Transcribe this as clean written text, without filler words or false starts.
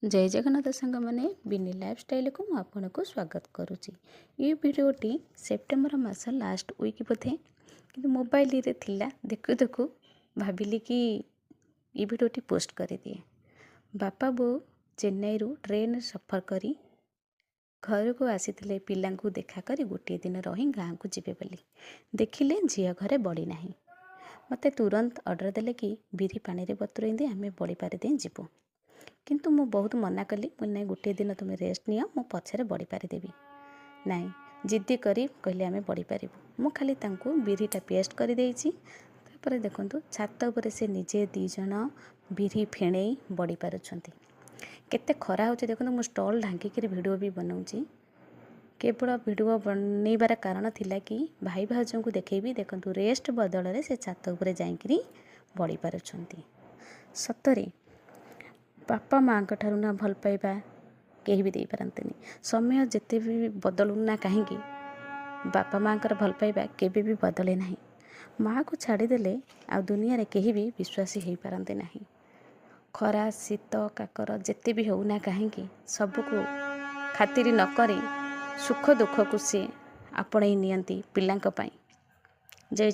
जय जगन्नाथ सांग मैंने बिनी लाइफस्टाइल को आपको स्वागत करुच्ची। ये भिडटी सेप्टेम्बर मास लास्ट वीक बोधे कि मोबाइल रे थिला देखु देखु भाविली कि ये भिडटी पोस्ट कर दिए। बापा बो चेन्नई रु ट्रेन सफर करी घर को आसी पिला देखा कर गोटे दिन रही गाँव को जीवे बोली देखिले झील घरे बड़ी ना मते तुरंत ऑर्डर देले कि बिरी पानी रे बतुरई दे आमे बड़ी पारि दे जीवु किंतु मु बहुत मना कली ना गोटे दिन तुम रेस्ट नियो मु पछरे बड़ी पारि देबी नाई जिद्दी करी कहले आमे बड़ी पारिबु। मु खाली तांको बिरीटा पेस्ट कर देइछि। तापर देखंतु छात उपरे से निजे दी जण बिरी फेणेई बड़ी पारुछंती। केते खरा होचे देखंतु मु स्टॉल ढांकी कर वीडियो भी बनाउछि। केवल वीडियो बनैबार कारण थिला कि भाई भाउजों को देखेबी देखंतु रेस्ट बदल रे से छात उपरे जाइकरी बड़ी पारुछंती। सतरे बापा माँ ठारू ना भल पाइबा कहीं भी दे पारंतनी। समय जिते भी बदलू ना कहीं बापा माँ भल पाइबा केबे भी बदले नहीं। माँ को छाड़ीदेले आ दुनिया रे कहीं भी विश्वासी हो पारंते नहीं। खरा शीत काकर जिते भी हो ना कहीं सबको खातिर न करी सुख दुख को सी आपणे नियंती पिलांक पाई। जय